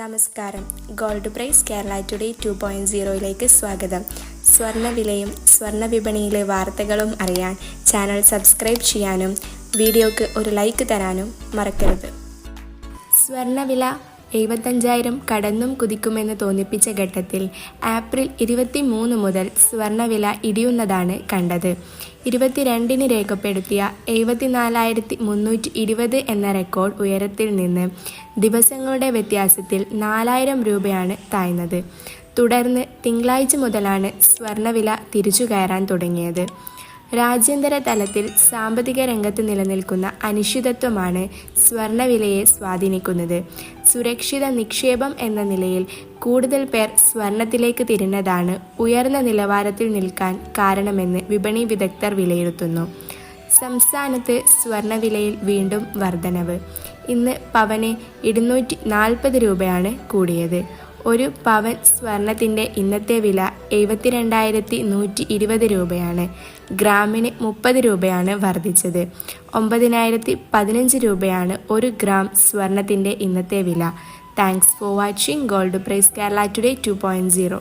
നമസ്കാരം. Gold price Kerala today 2.0 സ്വാഗതം. സ്വർണ്ണവിലയും സ്വർണ്ണ വിപണിയിലെ വാർത്തകളും അറിയാൻ ചാനൽ സബ്സ്ക്രൈബ് ചെയ്യാനും വീഡിയോക്ക് ഒരു ലൈക്ക് തരാനും മറക്കരുത്. സ്വർണ്ണവില 75,000 കടന്നും കുതിക്കുമെന്ന് തോന്നിപ്പിച്ച ഘട്ടത്തിൽ ഏപ്രിൽ 23 മുതൽ സ്വർണ്ണവില ഇടിയുന്നതാണ് കണ്ടത്. 22-ന് രേഖപ്പെടുത്തിയ 74,320 എന്ന റെക്കോർഡ് ഉയരത്തിൽ നിന്ന് ദിവസങ്ങളുടെ വ്യത്യാസത്തിൽ 4,000 രൂപയാണ് താഴ്ന്നത്. തുടർന്ന് തിങ്കളാഴ്ച മുതലാണ് സ്വർണ്ണവില തിരിച്ചു കയറാൻ തുടങ്ങിയത്. രാജ്യാന്തര തലത്തിൽ സാമ്പത്തിക രംഗത്ത് നിലനിൽക്കുന്ന അനിശ്ചിതത്വമാണ് സ്വർണ്ണവിലയെ സ്വാധീനിക്കുന്നത്. സുരക്ഷിത നിക്ഷേപം എന്ന നിലയിൽ കൂടുതൽ പേർ സ്വർണത്തിലേക്ക് തിരിഞ്ഞതാണ് ഉയർന്ന നിലവാരത്തിൽ നിൽക്കാൻ കാരണമെന്ന് വിപണി വിദഗ്ധർ വിലയിരുത്തുന്നു. സംസ്ഥാനത്ത് സ്വർണ്ണവിലയിൽ വീണ്ടും വർധനവ്. ഇന്ന് പവന് 240 രൂപയാണ് കൂടിയത്. ഒരു പവൻ സ്വർണത്തിൻ്റെ ഇന്നത്തെ വില 72,120 രൂപയാണ്. ഗ്രാമിന് 30 രൂപയാണ് വർദ്ധിച്ചത്. 9,015 രൂപയാണ് ഒരു ഗ്രാം സ്വർണത്തിൻ്റെ ഇന്നത്തെ വില. Thanks for watching gold price Kerala today 2.0.